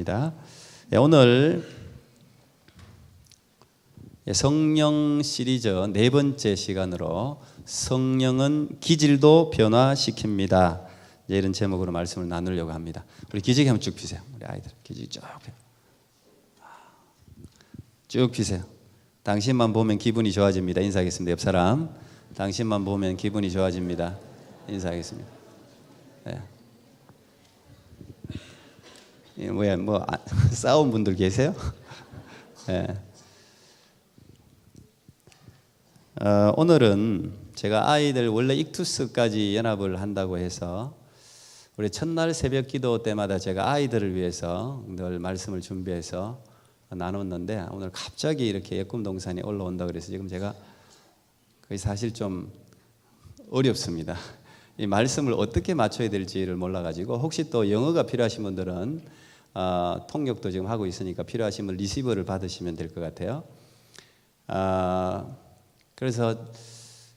하겠습니다. 오늘 성령 시리즈 네 번째 시간으로 성령은 기질도 변화시킵니다. 이런 제목으로 말씀을 나누려고 합니다. 우리 기저귀 한번 쭉 피세요. 우리 아이들 기저귀 쭉 피세요. 당신만 보면 기분이 좋아집니다. 인사하겠습니다. 옆 사람, 당신만 보면 기분이 좋아집니다. 인사하겠습니다. 네. 뭐야, 싸운 분들 계세요? 네. 오늘은 제가 아이들 원래 익투스까지 연합을 한다고 해서 우리 첫날 새벽 기도 때마다 제가 아이들을 위해서 늘 말씀을 준비해서 나눴는데 오늘 갑자기 이렇게 예꿈 동산이 올라온다 그래서 지금 제가 거의 사실 좀 어렵습니다. 이 말씀을 어떻게 맞춰야 될지를 몰라가지고 혹시 또 영어가 필요하신 분들은 통역도 지금 하고 있으니까 필요하시면 리시버를 받으시면 될 것 같아요. 그래서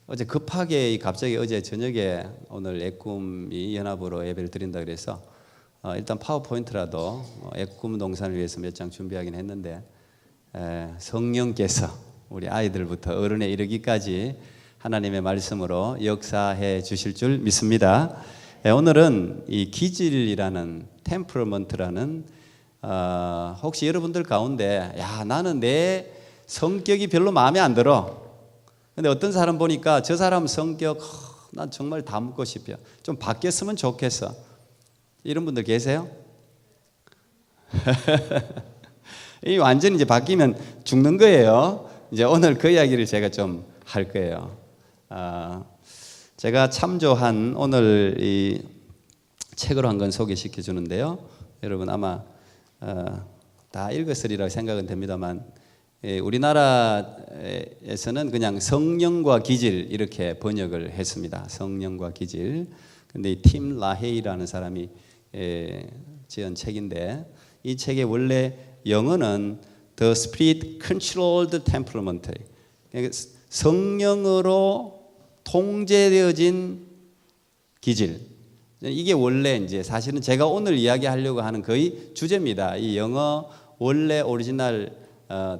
어제 급하게 갑자기 어제 저녁에 오늘 애꿈이 연합으로 예배를 드린다 그래서 일단 파워포인트라도 애꿈 동산을 위해서 몇 장 준비하긴 했는데 성령께서 우리 아이들부터 어른에 이르기까지 하나님의 말씀으로 역사해 주실 줄 믿습니다. 오늘은 이 기질이라는 템퍼먼트라는 혹시 여러분들 가운데 야 나는 내 성격이 별로 마음에 안 들어. 근데 어떤 사람 보니까 저 사람 성격 난 정말 다 묻고 싶어. 좀 바뀌었으면 좋겠어. 이런 분들 계세요? 이 완전히 이제 바뀌면 죽는 거예요. 이제 오늘 그 이야기를 제가 좀 할 거예요. 제가 참조한 오늘 이 책으로 한 권 소개시켜 주는데요. 여러분 아마 다 읽었으리라 생각은 됩니다만 우리나라에서는 그냥 성령과 기질 이렇게 번역을 했습니다. 성령과 기질. 근데 이 팀 라헤이라는 사람이 지은 책인데 이 책의 원래 영어는 The Spirit Controlled Temperament. 성령으로 통제되어진 기질. 이게 원래 이제 사실은 제가 오늘 이야기하려고 하는 거의 주제입니다. 이 영어 원래 오리지널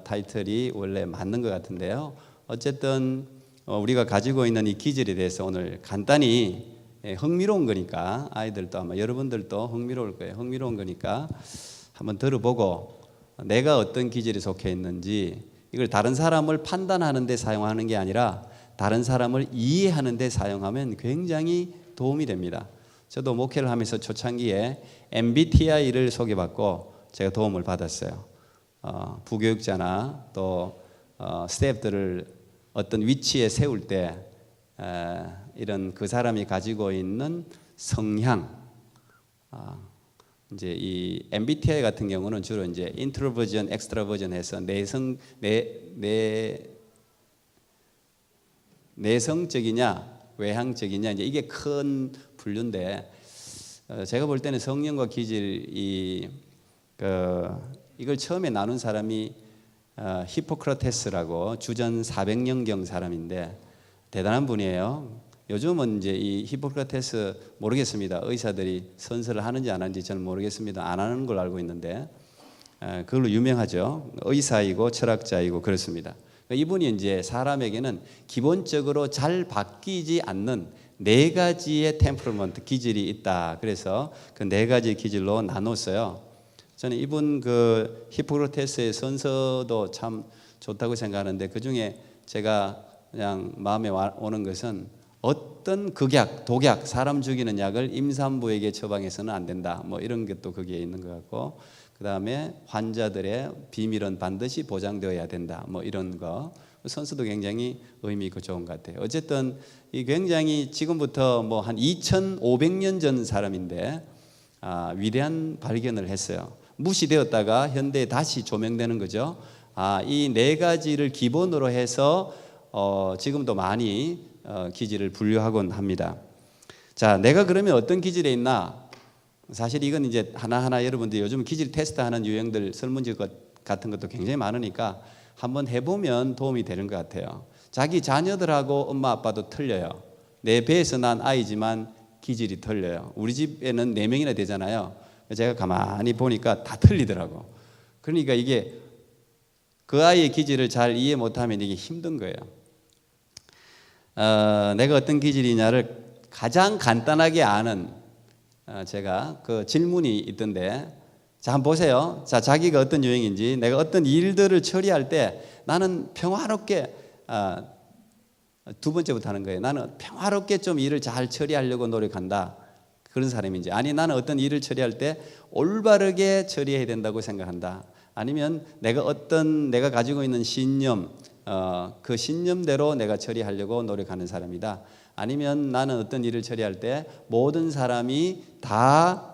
타이틀이 원래 맞는 것 같은데요. 어쨌든 우리가 가지고 있는 이 기질에 대해서 오늘 간단히 흥미로운 거니까 아이들도 아마 여러분들도 흥미로울 거예요. 흥미로운 거니까 한번 들어보고 내가 어떤 기질에 속해 있는지 이걸 다른 사람을 판단하는 데 사용하는 게 아니라 다른 사람을 이해하는 데 사용하면 굉장히 도움이 됩니다. 저도 목회를 하면서 초창기에 MBTI를 소개받고 제가 도움을 받았어요. 부교육자나 또 스태프들을 어떤 위치에 세울 때 이런 그 사람이 가지고 있는 성향, 이제 이 MBTI 같은 경우는 주로 이제 인트로버전, 엑스트로버전해서 내성적이냐, 외향적이냐 이제 이게 큰 분류인데 제가 볼 때는 성령과 기질이 이걸 처음에 나눈 사람이 히포크라테스라고 주전 400년경 사람인데 대단한 분이에요. 요즘은 이제 이 히포크라테스 모르겠습니다. 의사들이 선서를 하는지 안 하는지 저는 모르겠습니다. 안 하는 걸 알고 있는데 그걸로 유명하죠. 의사이고 철학자이고 그렇습니다. 이분이 이제 사람에게는 기본적으로 잘 바뀌지 않는 네 가지의 템퍼먼트 기질이 있다. 그래서 그 네 가지 기질로 나눴어요. 저는 이분 그 히포크라테스의 선서도 참 좋다고 생각하는데 그 중에 제가 그냥 마음에 오는 것은 어떤 극약, 독약, 사람 죽이는 약을 임산부에게 처방해서는 안 된다. 뭐 이런 것도 거기에 있는 것 같고 그 다음에 환자들의 비밀은 반드시 보장되어야 된다. 뭐 이런 거 선서도 굉장히 의미 있고 좋은 것 같아요. 어쨌든 이 굉장히 지금부터 뭐 한 2,500년 전 사람인데 위대한 발견을 했어요. 무시되었다가 현대에 다시 조명되는 거죠. 이 네 가지를 기본으로 해서 지금도 많이 기질을 분류하곤 합니다. 자, 내가 그러면 어떤 기질에 있나? 사실 이건 이제 하나하나 여러분들 요즘 기질 테스트하는 유형들 설문지 같은 것도 굉장히 많으니까 한번 해보면 도움이 되는 것 같아요. 자기 자녀들하고 엄마 아빠도 틀려요. 내 배에서 난 아이지만 기질이 틀려요. 우리 집에는 4명이나 되잖아요. 제가 가만히 보니까 다 틀리더라고. 그러니까 이게 그 아이의 기질을 잘 이해 못하면 이게 힘든 거예요. 내가 어떤 기질이냐를 가장 간단하게 아는 제가 그 질문이 있던데, 자 한번 보세요. 자, 자기가 어떤 유형인지, 내가 어떤 일들을 처리할 때 나는 평화롭게, 두 번째부터 하는 거예요. 나는 평화롭게 좀 일을 잘 처리하려고 노력한다, 그런 사람인지, 아니 나는 어떤 일을 처리할 때 올바르게 처리해야 된다고 생각한다, 아니면 내가 가지고 있는 신념, 그 신념대로 내가 처리하려고 노력하는 사람이다, 아니면 나는 어떤 일을 처리할 때 모든 사람이 다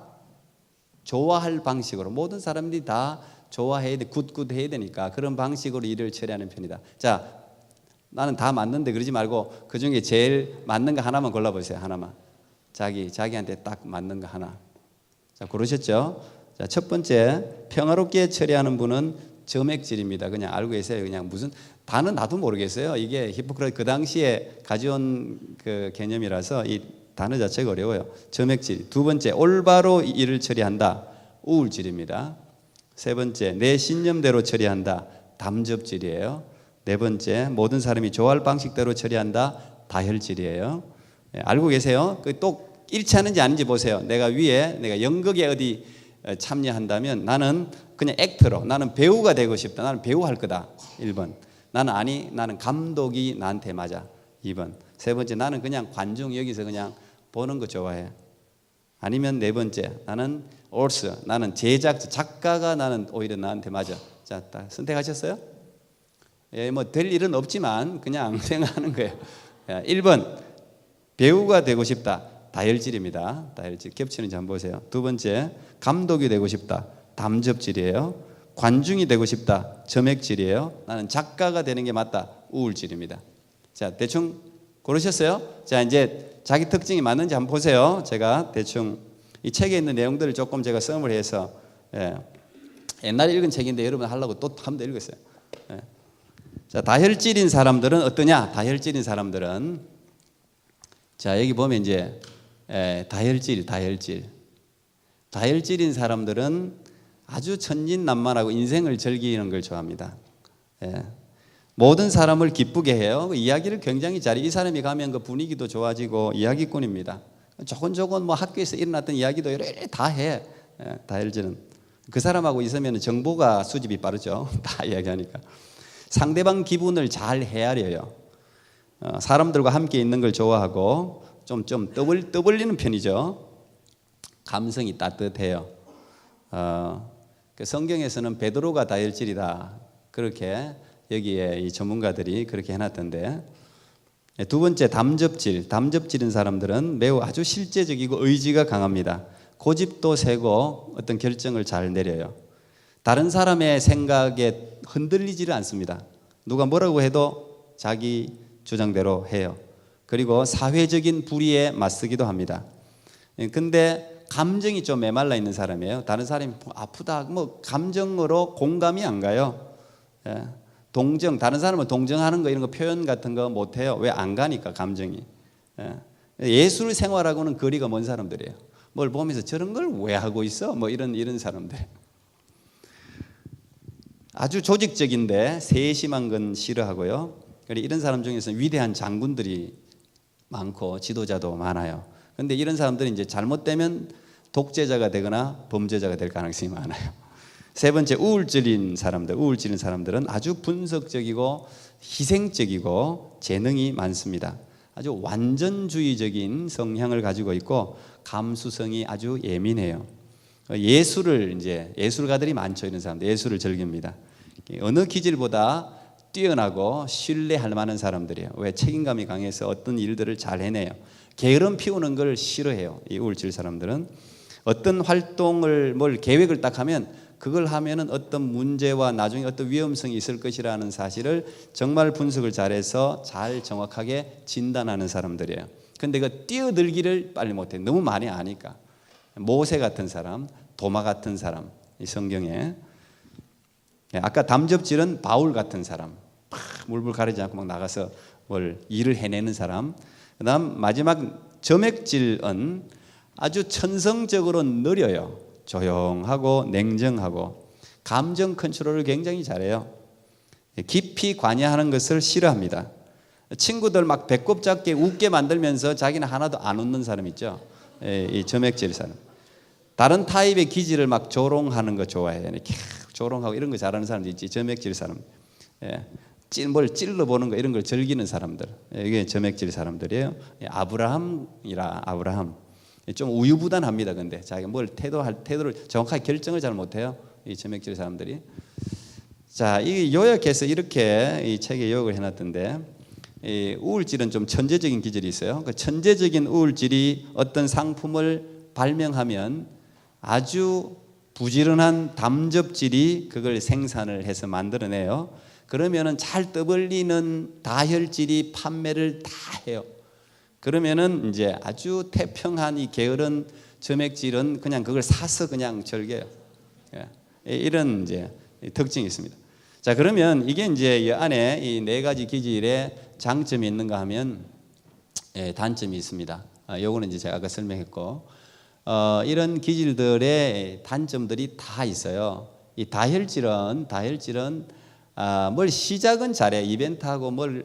좋아할 방식으로, 모든 사람들이 다 좋아해야 돼, 굿해야 되니까 그런 방식으로 일을 처리하는 편이다. 자, 나는 다 맞는데 그러지 말고 그 중에 제일 맞는 거 하나만 골라보세요. 하나만. 자기한테 딱 맞는 거 하나. 자, 고르셨죠? 자, 첫 번째, 평화롭게 처리하는 분은 점액질입니다. 그냥 알고 계세요. 그냥 무슨 단은 나도 모르겠어요. 이게 히포크라테 그 당시에 가져온 그 개념이라서 이 단어 자체가 어려워요. 점액질. 두 번째, 올바로 일을 처리한다. 우울질입니다. 세 번째, 내 신념대로 처리한다. 담접질이에요. 네 번째, 모든 사람이 좋아할 방식대로 처리한다. 다혈질이에요. 알고 계세요? 또 일치하는지 아닌지 보세요. 내가 연극에 어디 참여한다면 나는 그냥 액터로, 나는 배우가 되고 싶다, 나는 배우 할 거다. 1번. 나는 감독이 나한테 맞아. 2번. 세 번째, 나는 그냥 관중, 여기서 그냥 보는 거 좋아해. 아니면 네 번째, 나는 작가가 나는 오히려 나한테 맞아. 자, 다 선택하셨어요? 예, 뭐 될 일은 없지만 그냥 생각하는 거예요. 1번, 배우가 되고 싶다. 다혈질입니다. 다혈질. 겹치는지 한번 보세요. 두 번째, 감독이 되고 싶다. 담접질이에요. 관중이 되고 싶다. 점액질이에요. 나는 작가가 되는 게 맞다. 우울질입니다. 자, 대충 고르셨어요? 자, 이제 자기 특징이 맞는지 한번 보세요. 제가 대충 이 책에 있는 내용들을 조금 제가 썸을 해서, 옛날에 읽은 책인데 여러분 하려고 또 한 번 더 읽었어요. 자, 다혈질인 사람들은 어떠냐? 다혈질인 사람들은, 자, 여기 보면 이제 다혈질인 사람들은 아주 천진난만하고 인생을 즐기는 걸 좋아합니다. 모든 사람을 기쁘게 해요. 이야기를 굉장히 잘해. 이 사람이 가면 그 분위기도 좋아지고 이야기꾼입니다. 조곤조곤 뭐 학교에서 일어났던 이야기도 이렇게 다 해. 다혈질은 그 사람하고 있으면 정보가 수집이 빠르죠. 다 이야기하니까. 상대방 기분을 잘 헤아려요. 사람들과 함께 있는 걸 좋아하고 좀 떠벌리는 편이죠. 감성이 따뜻해요. 그 성경에서는 베드로가 다혈질이다, 그렇게 여기에 이 전문가들이 그렇게 해놨던데, 두 번째, 담접질인 사람들은 매우 아주 실제적이고 의지가 강합니다. 고집도 세고 어떤 결정을 잘 내려요. 다른 사람의 생각에 흔들리지를 않습니다. 누가 뭐라고 해도 자기 주장대로 해요. 그리고 사회적인 불의에 맞서기도 합니다. 근데 감정이 좀 메말라 있는 사람이에요. 다른 사람이 아프다, 뭐 감정으로 공감이 안 가요. 다른 사람은 동정하는 거, 이런 거 표현 같은 거 못 해요. 왜? 안 가니까, 감정이. 예술 생활하고는 거리가 먼 사람들이에요. 뭘 보면서 저런 걸 왜 하고 있어? 뭐 이런 사람들. 아주 조직적인데 세심한 건 싫어하고요. 그리고 이런 사람 중에서 위대한 장군들이 많고 지도자도 많아요. 그런데 이런 사람들은 이제 잘못되면 독재자가 되거나 범죄자가 될 가능성이 많아요. 세 번째, 우울질인 사람들은 아주 분석적이고 희생적이고 재능이 많습니다. 아주 완전주의적인 성향을 가지고 있고 감수성이 아주 예민해요. 예술가들이 많죠. 이런 사람들 예술을 즐깁니다. 어느 기질보다 뛰어나고 신뢰할 만한 사람들이에요. 왜? 책임감이 강해서 어떤 일들을 잘 해내요. 게으름 피우는 걸 싫어해요. 이 우울질 사람들은 어떤 활동을 계획을 딱 하면 그걸 하면은 어떤 문제와 나중에 어떤 위험성이 있을 것이라는 사실을 정말 분석을 잘해서 잘 정확하게 진단하는 사람들이에요. 근데 그 뛰어들기를 빨리 못해. 너무 많이 아니까. 모세 같은 사람, 도마 같은 사람, 이 성경에. 아까 담접질은 바울 같은 사람, 물불 가리지 않고 막 나가서 뭘 일을 해내는 사람. 그다음 마지막 점액질은 아주 천성적으로 느려요. 조용하고 냉정하고 감정 컨트롤을 굉장히 잘해요. 깊이 관여하는 것을 싫어합니다. 친구들 막 배꼽 잡게 웃게 만들면서 자기는 하나도 안 웃는 사람 있죠. 이 점액질 사람. 다른 타입의 기질을 막 조롱하는 거 좋아해요. 이렇게 조롱하고 이런 거 잘하는 사람도 있지. 점액질 사람. 뭘 찔러보는 거 이런 걸 즐기는 사람들. 이게 점액질 사람들이에요. 아브라함. 좀 우유부단합니다. 근데 자기가 뭘 태도를 정확하게 결정을 잘 못해요. 이 점액질 사람들이. 자, 이 요약해서 이렇게 이 책에 요약을 해놨던데, 이 우울질은 좀 천재적인 기질이 있어요. 그 천재적인 우울질이 어떤 상품을 발명하면 아주 부지런한 담접질이 그걸 생산을 해서 만들어내요. 그러면은 잘 떠벌리는 다혈질이 판매를 다 해요. 그러면은 이제 아주 태평한 이 게으른 점액질은 그냥 그걸 사서 그냥 즐겨요. 이런 이제 특징이 있습니다. 자, 그러면 이게 이제 이 안에 이 네 가지 기질의 장점이 있는가 하면 단점이 있습니다. 요거는 이제 제가 아까 설명했고, 이런 기질들의 단점들이 다 있어요. 이 다혈질은 뭘 시작은 잘해. 이벤트하고 뭘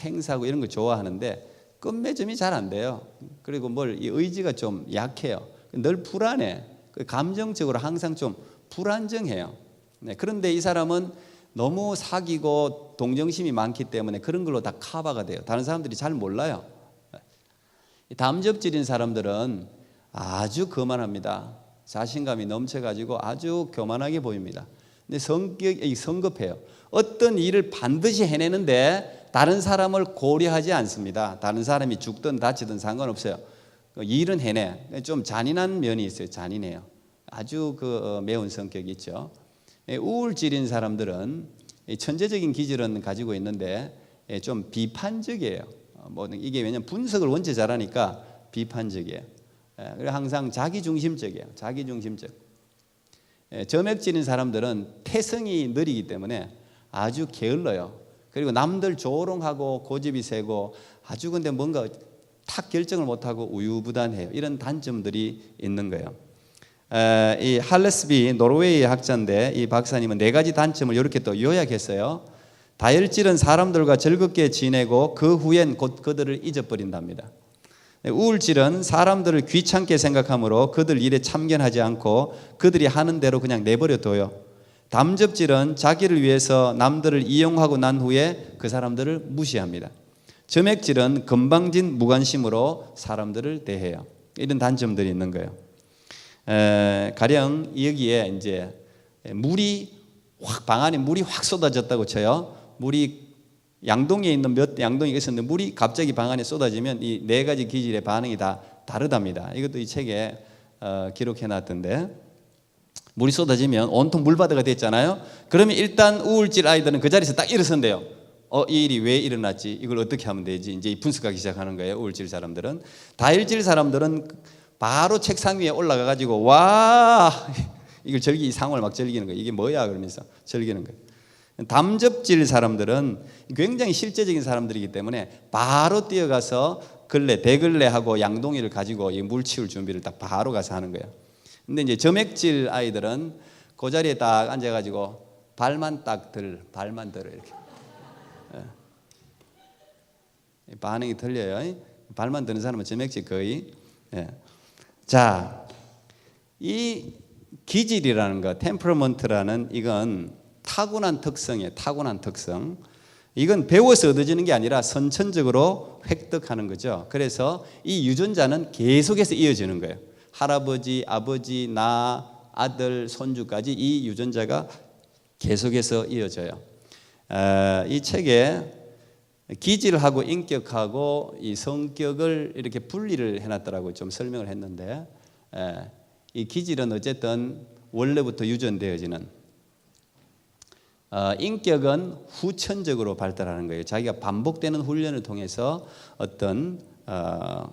행사하고 이런 거 좋아하는데 끝맺음이 잘 안 돼요. 그리고 이 의지가 좀 약해요. 늘 불안해. 감정적으로 항상 좀 불안정해요. 그런데 이 사람은 너무 사귀고 동정심이 많기 때문에 그런 걸로 다 커버가 돼요. 다른 사람들이 잘 몰라요. 담접질인 사람들은 아주 거만합니다. 자신감이 넘쳐가지고 아주 교만하게 보입니다. 근데 성격이 성급해요. 어떤 일을 반드시 해내는데 다른 사람을 고려하지 않습니다. 다른 사람이 죽든 다치든 상관없어요. 일은 해내. 좀 잔인한 면이 있어요. 잔인해요. 아주 매운 성격이 있죠. 우울질인 사람들은 천재적인 기질은 가지고 있는데 좀 비판적이에요. 이게 왜냐면 분석을 원체 잘하니까 비판적이에요. 그리고 항상 자기중심적이에요. 자기중심적. 점액질인 사람들은 태성이 느리기 때문에 아주 게을러요. 그리고 남들 조롱하고 고집이 세고 아주 근데 뭔가 탁 결정을 못하고 우유부단해요. 이런 단점들이 있는 거예요. 이 할레스비 노르웨이 학자인데 이 박사님은 네 가지 단점을 이렇게 또 요약했어요. 다혈질은 사람들과 즐겁게 지내고 그 후엔 곧 그들을 잊어버린답니다. 우울질은 사람들을 귀찮게 생각하므로 그들 일에 참견하지 않고 그들이 하는 대로 그냥 내버려 둬요. 담접질은 자기를 위해서 남들을 이용하고 난 후에 그 사람들을 무시합니다. 점액질은 건방진 무관심으로 사람들을 대해요. 이런 단점들이 있는 거예요. 가령 여기에 이제 방 안에 물이 확 쏟아졌다고 쳐요. 물이 양동이에 있는 몇 양동이가 있었는데 물이 갑자기 방 안에 쏟아지면 이 네 가지 기질의 반응이 다 다르답니다. 이것도 이 책에 기록해 놨던데, 물이 쏟아지면 온통 물바다가 됐잖아요. 그러면 일단 우울질 아이들은 그 자리에서 딱 일어선대요. 이 일이 왜 일어났지? 이걸 어떻게 하면 되지? 이제 분석하기 시작하는 거예요. 우울질 사람들은. 다혈질 사람들은 바로 책상 위에 올라가 가지고 와 이걸 이 상황을 막 즐기는 거예요. 이게 뭐야 그러면서 즐기는 거예요. 담접질 사람들은 굉장히 실제적인 사람들이기 때문에 바로 뛰어가서 대걸레하고 양동이를 가지고 물 치울 준비를 딱 바로 가서 하는 거예요. 근데 이제 점액질 아이들은 그 자리에 딱 앉아가지고 발만 들어 이렇게. 반응이 틀려요. 발만 드는 사람은 점액질 거의. 자, 이 기질이라는 거, 템퍼러먼트라는 이건 타고난 특성이에요. 타고난 특성. 이건 배워서 얻어지는 게 아니라 선천적으로 획득하는 거죠. 그래서 이 유전자는 계속해서 이어지는 거예요. 할아버지, 아버지, 나, 아들, 손주까지 이 유전자가 계속해서 이어져요. 이 책에 기질하고 인격하고 이 성격을 이렇게 분리를 해놨더라고요. 좀 설명을 했는데, 이 기질은 어쨌든 원래부터 유전되어지는, 인격은 후천적으로 발달하는 거예요. 자기가 반복되는 훈련을 통해서 어떤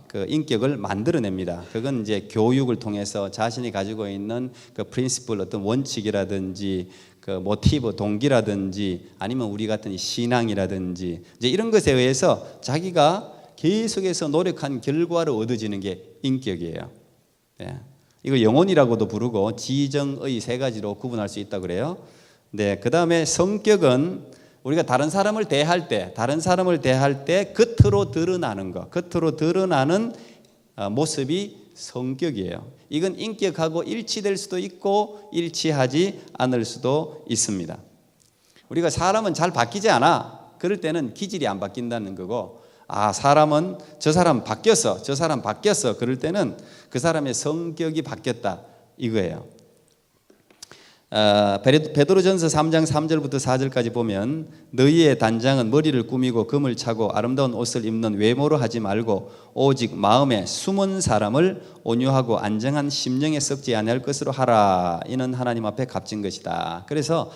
그 인격을 만들어냅니다. 그건 이제 교육을 통해서 자신이 가지고 있는 그 프린시플, 어떤 원칙이라든지 그 모티브, 동기라든지 아니면 우리 같은 신앙이라든지 이제 이런 것에 의해서 자기가 계속해서 노력한 결과로 얻어지는 게 인격이에요. 이걸 영혼이라고도 부르고 지정의 세 가지로 구분할 수 있다고 그래요. 네, 그 다음에 성격은 우리가 다른 사람을 대할 때 겉으로 드러나는 것, 겉으로 드러나는 모습이 성격이에요. 이건 인격하고 일치될 수도 있고 일치하지 않을 수도 있습니다. 우리가 사람은 잘 바뀌지 않아. 그럴 때는 기질이 안 바뀐다는 거고, 사람은 저 사람 바뀌었어, 저 사람 바뀌었어. 그럴 때는 그 사람의 성격이 바뀌었다 이거예요. 베드로전서 3장 3절부터 4절까지 보면 너희의 단장은 머리를 꾸미고 금을 차고 아름다운 옷을 입는 외모로 하지 말고 오직 마음에 숨은 사람을 온유하고 안정한 심령에 썩지 아니할 것으로 하라. 이는 하나님 앞에 값진 것이다. 그래서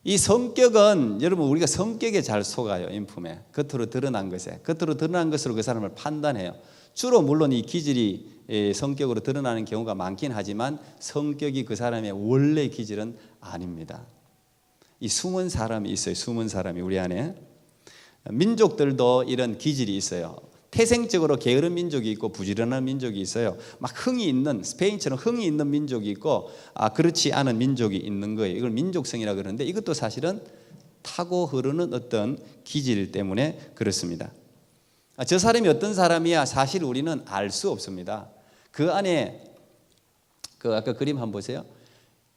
이 성격은 여러분 우리가 성격에 잘 속아요. 인품에 겉으로 드러난 것으로 그 사람을 판단해요. 주로 물론 이 기질이 성격으로 드러나는 경우가 많긴 하지만 성격이 그 사람의 원래 기질은 아닙니다. 이 숨은 사람이 있어요. 숨은 사람이 우리 안에. 민족들도 이런 기질이 있어요. 태생적으로 게으른 민족이 있고 부지런한 민족이 있어요. 막 흥이 있는, 스페인처럼 흥이 있는 민족이 있고 그렇지 않은 민족이 있는 거예요. 이걸 민족성이라고 그러는데 이것도 사실은 타고 흐르는 어떤 기질 때문에 그렇습니다. 저 사람이 어떤 사람이야 사실 우리는 알 수 없습니다. 그 안에 아까 그림 한번 보세요.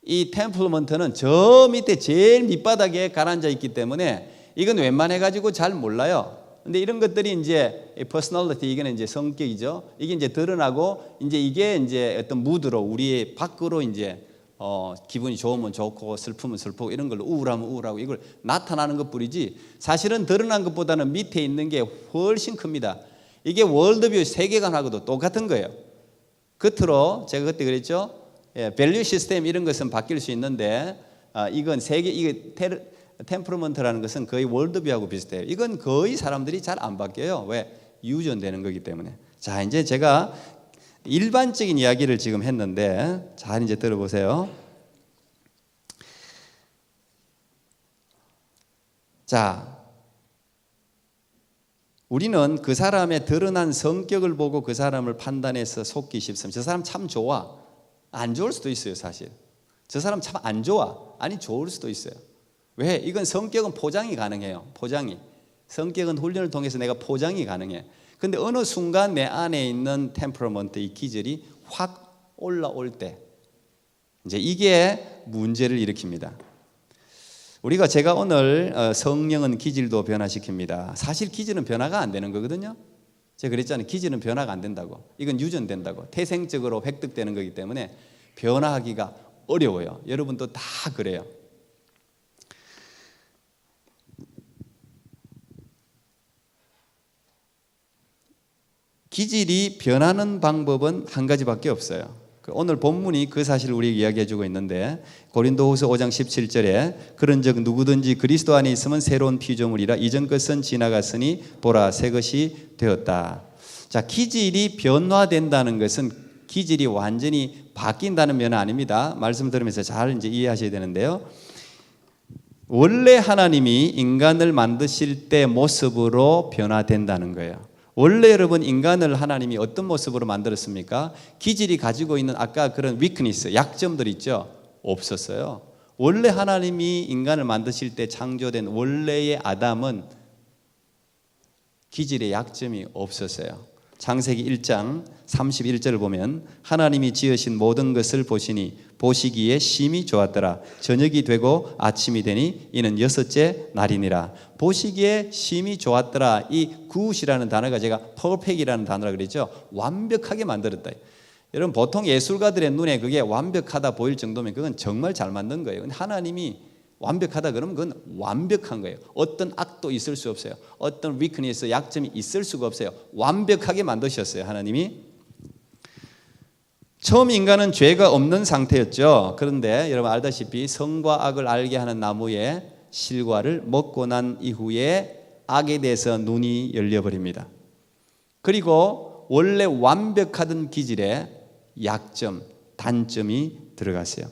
이 템플먼트는 저 밑에 제일 밑바닥에 가라앉아 있기 때문에 이건 웬만해 가지고 잘 몰라요. 근데 이런 것들이 이제 퍼스널리티, 이게 이제 성격이죠. 이게 이제 드러나고 이게 이제 어떤 무드로 우리의 밖으로 이제 기분이 좋으면 좋고 슬프면 슬프고 이런 걸로 우울하면 우울하고 이걸 나타나는 것뿐이지 사실은 드러난 것보다는 밑에 있는 게 훨씬 큽니다. 이게 월드뷰 세계관하고도 똑같은 거예요. 겉으로 제가 그때 그랬죠. 밸류 시스템 이런 것은 바뀔 수 있는데 이건 이게 템퍼먼트라는 것은 거의 월드뷰하고 비슷해요. 이건 거의 사람들이 잘 안 바뀌어요. 왜? 유전되는 거기 때문에. 자, 이제 제가 일반적인 이야기를 지금 했는데 잘 이제 들어보세요. 자, 우리는 그 사람의 드러난 성격을 보고 그 사람을 판단해서 속기 쉽습니다. 저 사람 참 좋아. 안 좋을 수도 있어요, 사실. 저 사람 참 안 좋아. 아니, 좋을 수도 있어요. 왜? 이건 성격은 포장이 가능해요. 포장이. 성격은 훈련을 통해서 내가 포장이 가능해. 근데 어느 순간 내 안에 있는 템퍼먼트, 이 기질이 확 올라올 때 이제 이게 문제를 일으킵니다. 제가 오늘 성령은 기질도 변화시킵니다. 사실 기질은 변화가 안 되는 거거든요. 제가 그랬잖아요. 기질은 변화가 안 된다고. 이건 유전된다고. 태생적으로 획득되는 거기 때문에 변화하기가 어려워요. 여러분도 다 그래요. 기질이 변하는 방법은 한 가지밖에 없어요. 오늘 본문이 그 사실을 우리에게 이야기해 주고 있는데 고린도후서 5장 17절에 그런즉 누구든지 그리스도 안에 있으면 새로운 피조물이라 이전 것은 지나갔으니 보라 새 것이 되었다. 자, 기질이 변화된다는 것은 기질이 완전히 바뀐다는 면은 아닙니다. 말씀 들으면서 잘 이제 이해하셔야 되는데요. 원래 하나님이 인간을 만드실 때 모습으로 변화된다는 거예요. 원래 여러분 인간을 하나님이 어떤 모습으로 만들었습니까? 기질이 가지고 있는 아까 그런 위크니스, 약점들 있죠? 없었어요. 원래 하나님이 인간을 만드실 때 창조된 원래의 아담은 기질의 약점이 없었어요. 창세기 1장 31절을 보면 하나님이 지으신 모든 것을 보시니 보시기에 심히 좋았더라. 저녁이 되고 아침이 되니 이는 여섯째 날이니라. 보시기에 심히 좋았더라. 이 굿이라는 단어가 제가 퍼펙이라는 단어라 그랬죠. 완벽하게 만들었다. 여러분 보통 예술가들의 눈에 그게 완벽하다 보일 정도면 그건 정말 잘 만든 거예요. 근데 하나님이 완벽하다 그러면 그건 완벽한 거예요. 어떤 악도 있을 수 없어요. 어떤 위크니스, 약점이 있을 수가 없어요. 완벽하게 만드셨어요, 하나님이. 처음 인간은 죄가 없는 상태였죠. 그런데 여러분 알다시피 성과 악을 알게 하는 나무의 실과를 먹고 난 이후에 악에 대해서 눈이 열려버립니다. 그리고 원래 완벽하던 기질에 약점, 단점이 들어갔어요.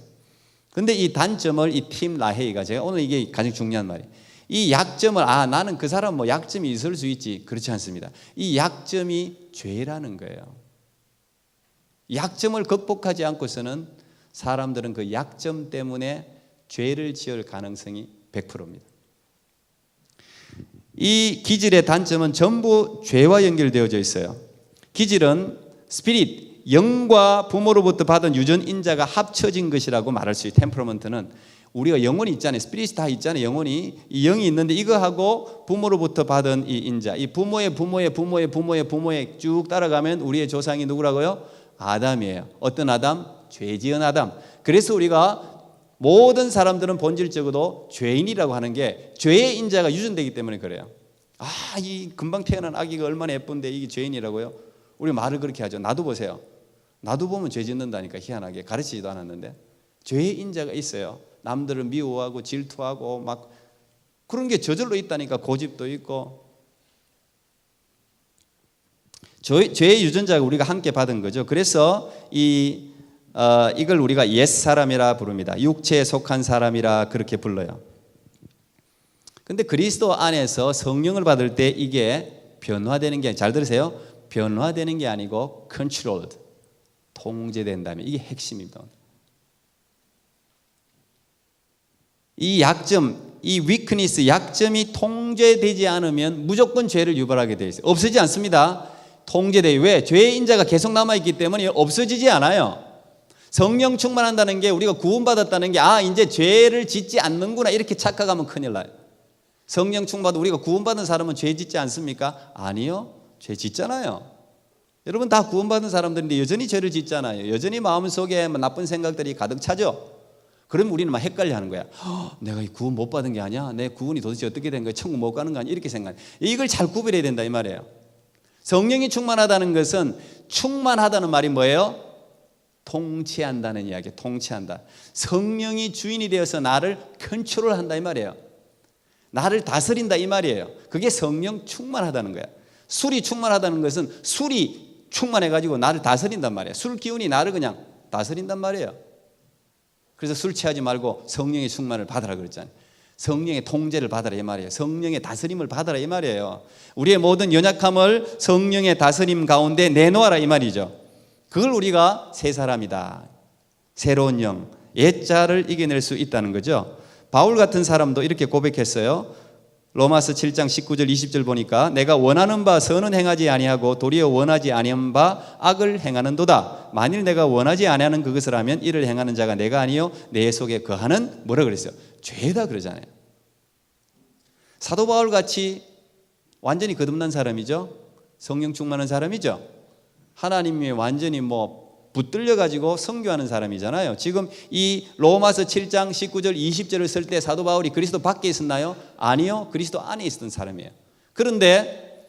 근데 이 단점을 이 팀 라헤이가 제가 오늘 이게 가장 중요한 말이에요. 이 약점을 나는 그 사람 뭐 약점이 있을 수 있지. 그렇지 않습니다. 이 약점이 죄라는 거예요. 약점을 극복하지 않고서는 사람들은 그 약점 때문에 죄를 지을 가능성이 100%입니다. 이 기질의 단점은 전부 죄와 연결되어져 있어요. 기질은 스피릿, 영과 부모로부터 받은 유전 인자가 합쳐진 것이라고 말할 수 있어요. 템퍼러먼트는 우리가 영혼이 있잖아요. 스피릿이 다 있잖아요. 영혼이, 이 영이 있는데 이거하고 부모로부터 받은 이 인자, 이 부모의 쭉 따라가면 우리의 조상이 누구라고요? 아담이에요. 어떤 아담? 죄 지은 아담. 그래서 우리가 모든 사람들은 본질적으로 죄인이라고 하는 게 죄의 인자가 유전되기 때문에 그래요. 이 금방 태어난 아기가 얼마나 예쁜데 이게 죄인이라고요? 우리 말을 그렇게 하죠. 나도 보세요. 나도 보면 죄 짓는다니까. 희한하게 가르치지도 않았는데 죄의 인자가 있어요. 남들을 미워하고 질투하고 막 그런 게 저절로 있다니까. 고집도 있고. 죄의 유전자가 우리가 함께 받은 거죠. 그래서 이걸 우리가 옛사람이라 부릅니다. 육체에 속한 사람이라 그렇게 불러요. 근데 그리스도 안에서 성령을 받을 때 이게 변화되는 게, 잘 들으세요, 변화되는 게 아니고 controlled, 통제된다면, 이게 핵심입니다. 이 약점, 이 weakness, 약점이 통제되지 않으면 무조건 죄를 유발하게 되어 있어요. 없어지지 않습니다. 통제돼요. 왜? 죄의 인자가 계속 남아있기 때문에 없어지지 않아요. 성령 충만한다는 게, 우리가 구원받았다는 게 이제 죄를 짓지 않는구나 이렇게 착각하면 큰일 나요. 성령 충만받아 우리가 구원받은 사람은 죄 짓지 않습니까? 아니요. 죄 짓잖아요. 여러분 다 구원받은 사람들인데 여전히 죄를 짓잖아요. 여전히 마음속에 나쁜 생각들이 가득 차죠. 그러면 우리는 막 헷갈려 하는 거야. 내가 이 구원 못 받은 게 아니야? 내 구원이 도대체 어떻게 된 거야? 천국 못 가는 거 아니야? 이렇게 생각해. 이걸 잘 구별해야 된다 이 말이에요. 성령이 충만하다는 것은, 충만하다는 말이 뭐예요? 통치한다는 이야기예요. 통치한다. 성령이 주인이 되어서 나를 컨트롤한다 이 말이에요. 나를 다스린다 이 말이에요. 그게 성령 충만하다는 거야. 술이 충만하다는 것은 술이 충만해가지고 나를 다스린단 말이에요. 술 기운이 나를 그냥 다스린단 말이에요. 그래서 술 취하지 말고 성령의 충만을 받으라 그랬잖아요. 성령의 통제를 받으라 이 말이에요. 성령의 다스림을 받으라 이 말이에요. 우리의 모든 연약함을 성령의 다스림 가운데 내놓아라 이 말이죠. 그걸 우리가 새 사람이다, 새로운 영, 옛자를 이겨낼 수 있다는 거죠. 바울 같은 사람도 이렇게 고백했어요. 로마서 7장 19절 20절 보니까 내가 원하는 바 선은 행하지 아니하고 도리어 원하지 아니한 바 악을 행하는도다. 만일 내가 원하지 아니하는 그것을 하면 이를 행하는 자가 내가 아니요 내 속에 거하는, 뭐라 그랬어요? 죄다 그러잖아요. 사도 바울 같이 완전히 거듭난 사람이죠. 성령 충만한 사람이죠. 하나님이 완전히 붙들려 가지고 선교하는 사람이잖아요. 지금 이 로마서 7장 19절 20절을 쓸 때 사도 바울이 그리스도 밖에 있었나요? 아니요. 그리스도 안에 있었던 사람이에요. 그런데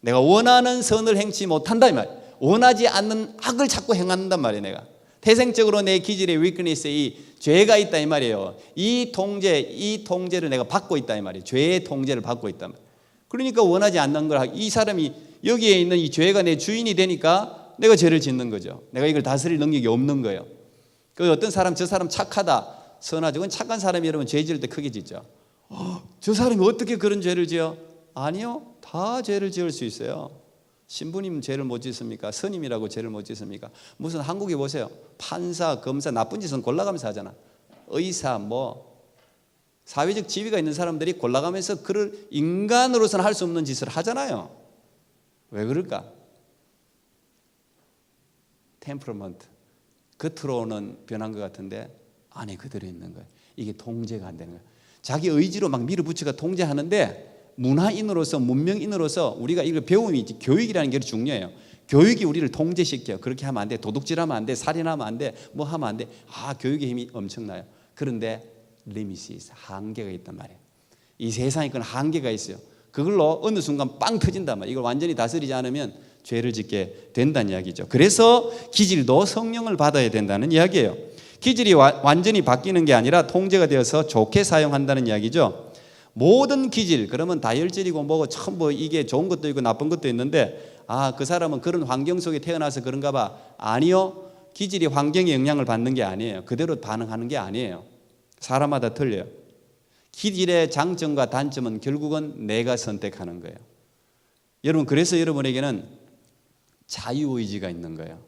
내가 원하는 선을 행치 못한다 이 말이에요. 원하지 않는 악을 자꾸 행한단 말이에요. 내가 태생적으로 내 기질의 weakness에 이 죄가 있다 이 말이에요. 이 통제를 내가 받고 있다 이 말이에요. 죄의 통제를 받고 있단 말이에요. 그러니까 원하지 않는 걸 하고, 이 사람이 여기에 있는 이 죄가 내 주인이 되니까 내가 죄를 짓는 거죠. 내가 이걸 다스릴 능력이 없는 거예요. 그 어떤 사람, 저 사람 착하다, 선하죠. 그건 착한 사람이 여러분 죄 지을 때 크게 짓죠. 저 사람이 어떻게 그런 죄를 지어? 아니요. 다 죄를 지을 수 있어요. 신부님 죄를 못 짓습니까? 스님이라고 죄를 못 짓습니까? 무슨 한국에 보세요. 판사, 검사, 나쁜 짓은 골라가면서 하잖아. 의사, 사회적 지위가 있는 사람들이 골라가면서 그를 인간으로서는 할 수 없는 짓을 하잖아요. 왜 그럴까? 템퍼러먼트, 겉으로는 변한 것 같은데 안에 그대로 있는 거예요. 이게 통제가 안 되는 거예요. 자기 의지로 막 밀어붙여가 통제하는데, 문화인으로서, 문명인으로서 우리가 이걸 배움이 있지. 교육이라는 게 중요해요. 교육이 우리를 통제시켜요. 그렇게 하면 안 돼, 도둑질하면 안 돼, 살인하면 안 돼, 뭐 하면 안 돼. 교육의 힘이 엄청나요. 그런데 리밋이 있어, 한계가 있단 말이에요. 이 세상에 그런 한계가 있어요. 그걸로 어느 순간 빵 터진단 말이에요. 이걸 완전히 다스리지 않으면 죄를 짓게 된다는 이야기죠. 그래서 기질도 성령을 받아야 된다는 이야기예요. 기질이 완전히 바뀌는 게 아니라 통제가 되어서 좋게 사용한다는 이야기죠. 모든 기질, 그러면 다혈질이고 뭐고 전부 이게 좋은 것도 있고 나쁜 것도 있는데, 그 사람은 그런 환경 속에 태어나서 그런가 봐. 아니요. 기질이 환경의 영향을 받는 게 아니에요. 그대로 반응하는 게 아니에요. 사람마다 틀려요. 기질의 장점과 단점은 결국은 내가 선택하는 거예요. 여러분, 그래서 여러분에게는 자유의지가 있는 거예요.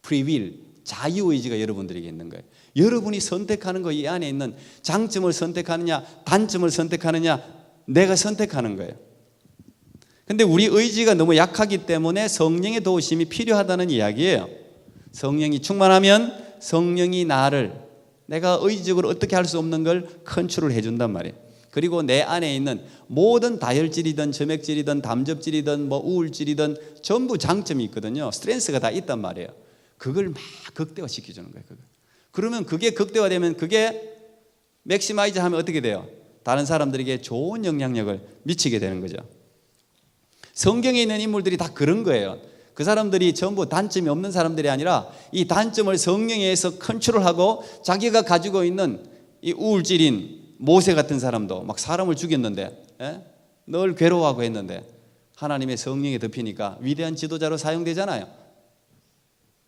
프리윌, 자유의지가 여러분들에게 있는 거예요. 여러분이 선택하는 거, 이 안에 있는 장점을 선택하느냐 단점을 선택하느냐, 내가 선택하는 거예요. 근데 우리 의지가 너무 약하기 때문에 성령의 도우심이 필요하다는 이야기예요. 성령이 충만하면 성령이 나를, 내가 의지적으로 어떻게 할 수 없는 걸 컨트롤 해준단 말이에요. 그리고 내 안에 있는 모든 다혈질이든 점액질이든 담즙질이든 뭐 우울질이든 전부 장점이 있거든요. 스트렝스가 다 있단 말이에요. 그걸 막 극대화 시켜주는 거예요. 그러면 그게 극대화되면, 그게 맥시마이즈 하면 어떻게 돼요? 다른 사람들에게 좋은 영향력을 미치게 되는 거죠. 성경에 있는 인물들이 다 그런 거예요. 그 사람들이 전부 단점이 없는 사람들이 아니라 이 단점을 성령에 의해서 컨트롤하고, 자기가 가지고 있는 이 우울질인 모세 같은 사람도 막 사람을 죽였는데, 늘 괴로워하고 했는데 하나님의 성령에 덮이니까 위대한 지도자로 사용되잖아요.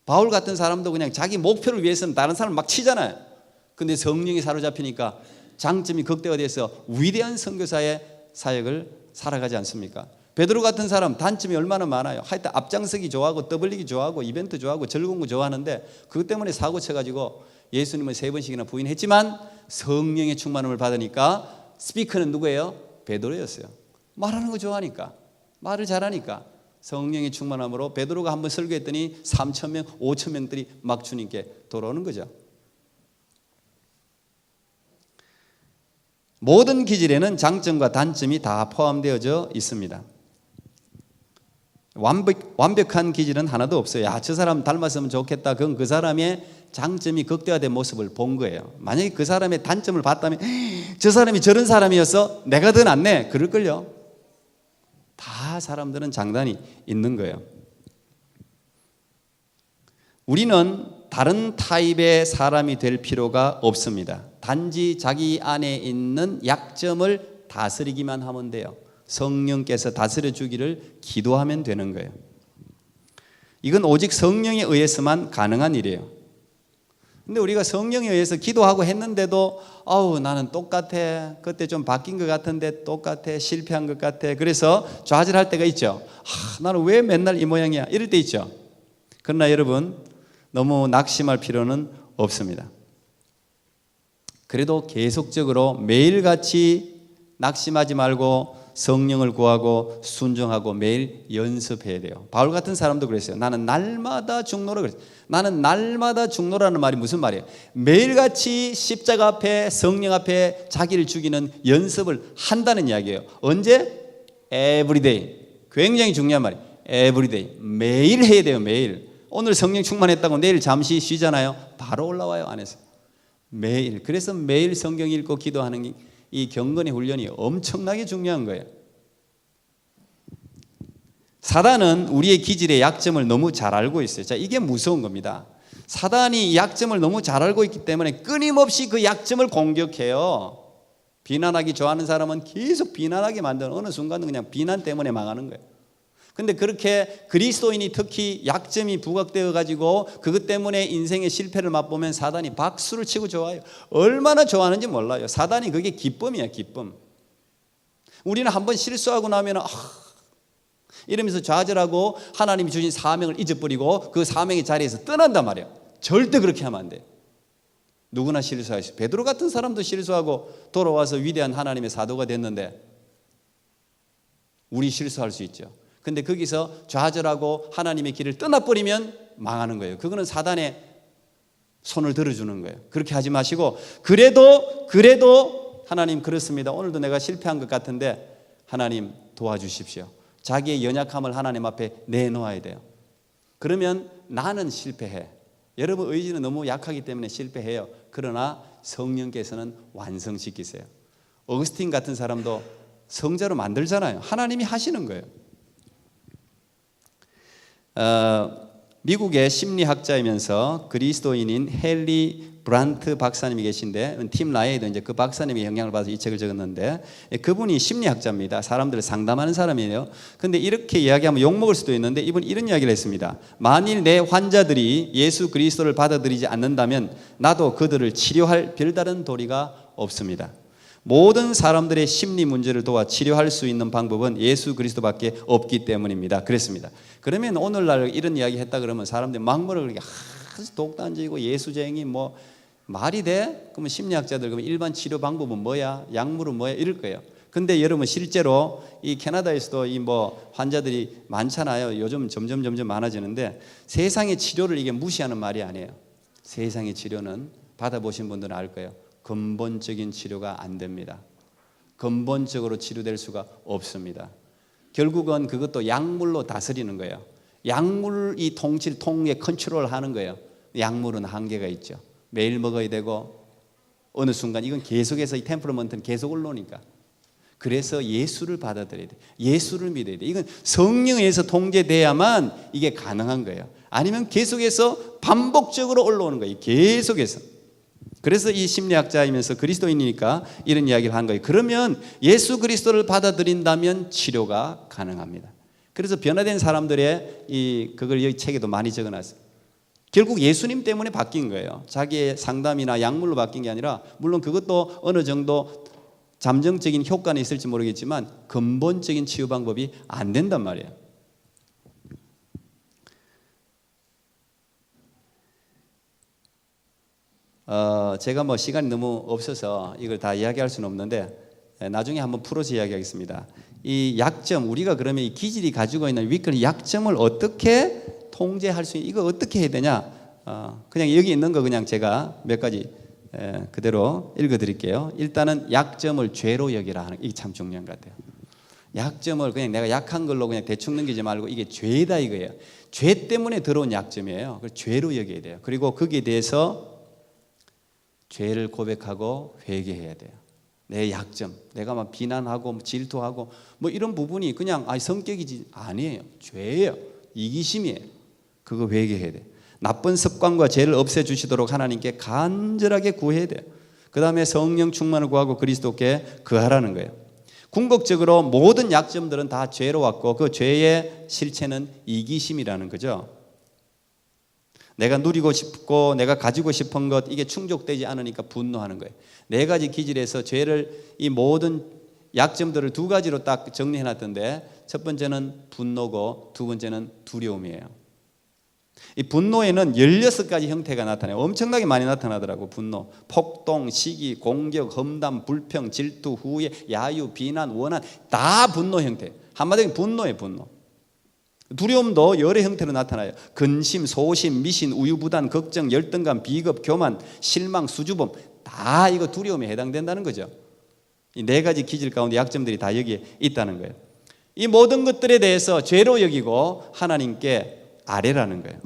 바울 같은 사람도 그냥 자기 목표를 위해서는 다른 사람을 막 치잖아요. 근데 성령이 사로잡히니까 장점이 극대화돼서 위대한 선교사의 사역을 살아가지 않습니까? 베드로 같은 사람 단점이 얼마나 많아요. 하여튼 앞장서기 좋아하고 떠벌리기 좋아하고 이벤트 좋아하고 즐거운 거 좋아하는데, 그것 때문에 사고 쳐가지고 예수님을 3번씩이나 부인했지만 성령의 충만함을 받으니까 스피커는 누구예요? 베드로였어요. 말하는 거 좋아하니까, 말을 잘하니까 성령의 충만함으로 베드로가 한번 설교했더니 3,000명 5,000명들이 막 주님께 돌아오는 거죠. 모든 기질에는 장점과 단점이 다 포함되어져 있습니다. 완벽한 기질은 하나도 없어요. 야, 저 사람 닮았으면 좋겠다. 그건 그 사람의 장점이 극대화된 모습을 본 거예요. 만약에 그 사람의 단점을 봤다면, 저 사람이 저런 사람이어서 내가 더 낫네, 그럴걸요. 다 사람들은 장단이 있는 거예요. 우리는 다른 타입의 사람이 될 필요가 없습니다. 단지 자기 안에 있는 약점을 다스리기만 하면 돼요. 성령께서 다스려 주기를 기도하면 되는 거예요. 이건 오직 성령에 의해서만 가능한 일이에요. 근데 우리가 성령에 의해서 기도하고 했는데도 나는 똑같아, 그때 좀 바뀐 것 같은데 똑같아, 실패한 것 같아, 그래서 좌절할 때가 있죠. 나는 왜 맨날 이 모양이야, 이럴 때 있죠. 그러나 여러분, 너무 낙심할 필요는 없습니다. 그래도 계속적으로 매일같이 낙심하지 말고 성령을 구하고 순종하고 매일 연습해야 돼요. 바울 같은 사람도 그랬어요. 나는 날마다 죽노라 그랬어요. 나는 날마다 죽노라는 말이 무슨 말이에요? 매일같이 십자가 앞에, 성령 앞에 자기를 죽이는 연습을 한다는 이야기예요. 언제? Everyday. 굉장히 중요한 말이에요. Everyday. 매일 해야 돼요. 매일. 오늘 성령 충만했다고 내일 잠시 쉬잖아요. 바로 올라와요, 안에서. 매일. 그래서 매일 성경 읽고 기도하는 이 경건의 훈련이 엄청나게 중요한 거예요. 사단은 우리의 기질의 약점을 너무 잘 알고 있어요. 자, 이게 무서운 겁니다. 사단이 약점을 너무 잘 알고 있기 때문에 끊임없이 그 약점을 공격해요. 비난하기 좋아하는 사람은 계속 비난하게 만드는, 어느 순간은 그냥 비난 때문에 망하는 거예요. 근데 그렇게 그리스도인이 특히 약점이 부각되어 가지고 그것 때문에 인생의 실패를 맛보면 사단이 박수를 치고 좋아요. 얼마나 좋아하는지 몰라요. 사단이 그게 기쁨이야, 기쁨. 우리는 한번 실수하고 나면 이러면서 좌절하고 하나님이 주신 사명을 잊어버리고 그 사명의 자리에서 떠난단 말이에요. 절대 그렇게 하면 안 돼. 누구나 실수할 수 있어요. 베드로 같은 사람도 실수하고 돌아와서 위대한 하나님의 사도가 됐는데 우리 실수할 수 있죠. 근데 거기서 좌절하고 하나님의 길을 떠나버리면 망하는 거예요. 그거는 사단의 손을 들어주는 거예요. 그렇게 하지 마시고, 그래도 하나님, 그렇습니다. 오늘도 내가 실패한 것 같은데 하나님 도와주십시오. 자기의 연약함을 하나님 앞에 내놓아야 돼요. 그러면 나는 실패해. 여러분 의지는 너무 약하기 때문에 실패해요. 그러나 성령께서는 완성시키세요. 어거스틴 같은 사람도 성자로 만들잖아요. 하나님이 하시는 거예요. 미국의 심리학자이면서 그리스도인인 헨리 브란트 박사님이 계신데, 팀 라이에도 이제 그 박사님의 영향을 받아서 이 책을 적었는데, 그분이 심리학자입니다. 사람들을 상담하는 사람이에요. 근데 이렇게 이야기하면 욕먹을 수도 있는데 이분 이런 이야기를 했습니다. 만일 내 환자들이 예수 그리스도를 받아들이지 않는다면 나도 그들을 치료할 별다른 도리가 없습니다. 모든 사람들의 심리 문제를 도와 치료할 수 있는 방법은 예수 그리스도밖에 없기 때문입니다. 그랬습니다. 그러면 오늘날 이런 이야기 했다 그러면 사람들이 막 뭐라 그러게, 아주 독단적이고 예수쟁이 뭐 말이 돼? 그러면 심리학자들 그러면 일반 치료 방법은 뭐야? 약물은 뭐야? 이럴 거예요. 근데 여러분 실제로 이 캐나다에서도 이 뭐 환자들이 많잖아요. 요즘 점점 많아지는데 세상의 치료를 이게 무시하는 말이 아니에요. 세상의 치료는 받아보신 분들은 알 거예요. 근본적인 치료가 안 됩니다. 근본적으로 치료될 수가 없습니다. 결국은 그것도 약물로 다스리는 거예요. 약물이 통의 컨트롤하는 거예요. 약물은 한계가 있죠. 매일 먹어야 되고 어느 순간 이건 계속해서 이 템퍼먼트는 계속 올라오니까. 그래서 예수를 받아들여야 돼. 예수를 믿어야 돼. 이건 성령에 의해서 통제돼야만 이게 가능한 거예요. 아니면 계속해서 반복적으로 올라오는 거예요. 계속해서. 그래서 이 심리학자이면서 그리스도인이니까 이런 이야기를 한 거예요. 그러면 예수 그리스도를 받아들인다면 치료가 가능합니다. 그래서 변화된 사람들의 그걸 여기 책에도 많이 적어놨어요. 결국 예수님 때문에 바뀐 거예요. 자기의 상담이나 약물로 바뀐 게 아니라, 물론 그것도 어느 정도 잠정적인 효과는 있을지 모르겠지만 근본적인 치유 방법이 안 된단 말이에요. 제가 뭐 시간이 너무 없어서 이걸 다 이야기할 수는 없는데 나중에 한번 풀어서 이야기하겠습니다. 이 약점, 우리가 그러면 이 기질이 가지고 있는 위클 약점을 어떻게 통제할 수 이거 어떻게 해야 되냐? 그냥 여기 있는 거 그냥 제가 몇 가지 그대로 읽어드릴게요. 일단은 약점을 죄로 여기라 하는 이게 참 중요한 것 같아요. 약점을 그냥 내가 약한 걸로 그냥 대충 넘기지 말고 이게 죄다 이거예요. 죄 때문에 들어온 약점이에요. 그걸 죄로 여겨야 돼요. 그리고 거기에 대해서 죄를 고백하고 회개해야 돼요. 내 약점, 내가 막 비난하고 질투하고 뭐 이런 부분이 그냥 성격이지 아니에요. 죄예요. 이기심이에요. 그거 회개해야 돼요. 나쁜 습관과 죄를 없애주시도록 하나님께 간절하게 구해야 돼요. 그 다음에 성령 충만을 구하고 그리스도께 거하라는 거예요. 궁극적으로 모든 약점들은 다 죄로 왔고 그 죄의 실체는 이기심이라는 거죠. 내가 누리고 싶고 내가 가지고 싶은 것 이게 충족되지 않으니까 분노하는 거예요. 네 가지 기질에서 죄를 이 모든 약점들을 두 가지로 딱 정리해놨던데 첫 번째는 분노고 두 번째는 두려움이에요. 이 분노에는 16가지 형태가 나타나요. 엄청나게 많이 나타나더라고. 분노, 폭동, 시기, 공격, 험담, 불평, 질투, 후회, 야유, 비난, 원한 다 분노 형태. 한마디로 분노예요. 분노. 두려움도 여러 형태로 나타나요. 근심, 소심, 미신, 우유부단, 걱정, 열등감, 비겁, 교만, 실망, 수줍음 다 이거 두려움에 해당된다는 거죠. 이 네 가지 기질 가운데 약점들이 다 여기에 있다는 거예요. 이 모든 것들에 대해서 죄로 여기고 하나님께 아뢰라는 거예요.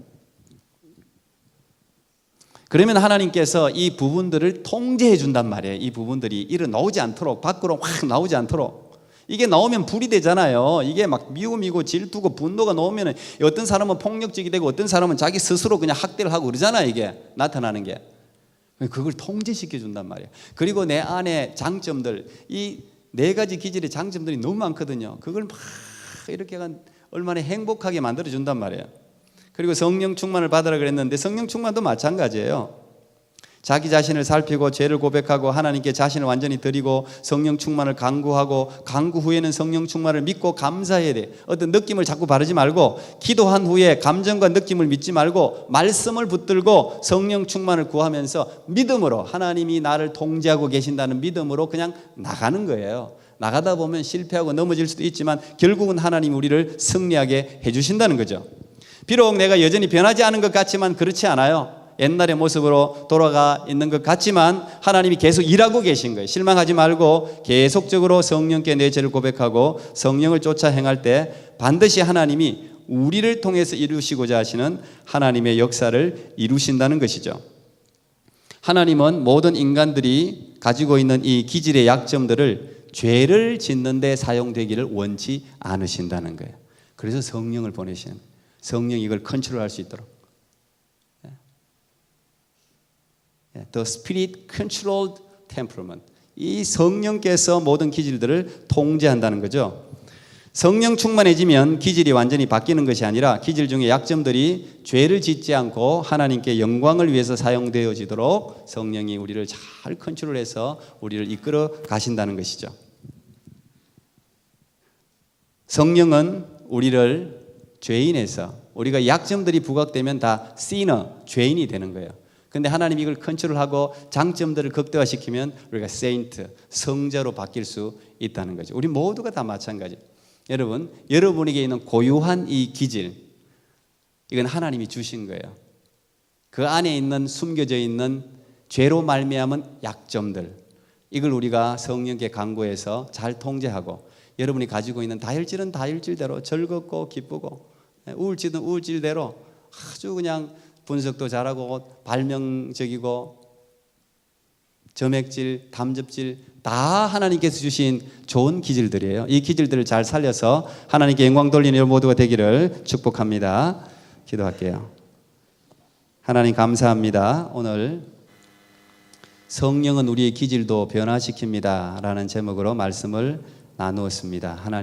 그러면 하나님께서 이 부분들을 통제해 준단 말이에요. 이 부분들이 일어 나오지 않도록, 밖으로 확 나오지 않도록. 이게 나오면 불이 되잖아요. 이게 막 미움이고 질투고 분노가 나오면 어떤 사람은 폭력적이 되고 어떤 사람은 자기 스스로 그냥 학대를 하고 그러잖아요. 이게 나타나는 게. 그걸 통제시켜 준단 말이에요. 그리고 내 안에 장점들, 이 네 가지 기질의 장점들이 너무 많거든요. 그걸 막 이렇게 얼마나 행복하게 만들어 준단 말이에요. 그리고 성령 충만을 받으라 그랬는데 성령 충만도 마찬가지예요. 자기 자신을 살피고 죄를 고백하고 하나님께 자신을 완전히 드리고 성령 충만을 간구하고 간구 후에는 성령 충만을 믿고 감사해야 돼. 어떤 느낌을 자꾸 바르지 말고 기도한 후에 감정과 느낌을 믿지 말고 말씀을 붙들고 성령 충만을 구하면서 믿음으로 하나님이 나를 통제하고 계신다는 믿음으로 그냥 나가는 거예요. 나가다 보면 실패하고 넘어질 수도 있지만 결국은 하나님이 우리를 승리하게 해주신다는 거죠. 비록 내가 여전히 변하지 않은 것 같지만 그렇지 않아요. 옛날의 모습으로 돌아가 있는 것 같지만 하나님이 계속 일하고 계신 거예요. 실망하지 말고 계속적으로 성령께 내 죄를 고백하고 성령을 쫓아 행할 때 반드시 하나님이 우리를 통해서 이루시고자 하시는 하나님의 역사를 이루신다는 것이죠. 하나님은 모든 인간들이 가지고 있는 이 기질의 약점들을 죄를 짓는 데 사용되기를 원치 않으신다는 거예요. 그래서 성령을 보내시는 거예요. 성령이 이걸 컨트롤할 수 있도록. The Spirit controlled temperament. 이 성령께서 모든 기질들을 통제한다는 거죠. 성령 충만해지면 기질이 완전히 바뀌는 것이 아니라 기질 중에 약점들이 죄를 짓지 않고 하나님께 영광을 위해서 사용되어지도록 성령이 우리를 잘 컨트롤해서 우리를 이끌어 가신다는 것이죠. 성령은 우리를 죄인에서, 우리가 약점들이 부각되면 다 시너, 죄인이 되는 거예요. 근데 하나님이 이걸 컨트롤하고 장점들을 극대화시키면 우리가 세인트, 성자로 바뀔 수 있다는 거죠. 우리 모두가 다 마찬가지. 여러분, 여러분에게 있는 고유한 이 기질, 이건 하나님이 주신 거예요. 그 안에 있는 숨겨져 있는 죄로 말미암은 약점들, 이걸 우리가 성령께 간구해서 잘 통제하고, 여러분이 가지고 있는 다혈질은 다혈질대로 즐겁고 기쁘고, 우울질은 우울질대로 아주 그냥 분석도 잘하고 발명적이고 점액질, 담즙질 다 하나님께서 주신 좋은 기질들이에요. 이 기질들을 잘 살려서 하나님께 영광 돌리는 여러분 모두가 되기를 축복합니다. 기도할게요. 하나님 감사합니다. 오늘 성령은 우리의 기질도 변화시킵니다 라는 제목으로 말씀을 나누었습니다. 하나님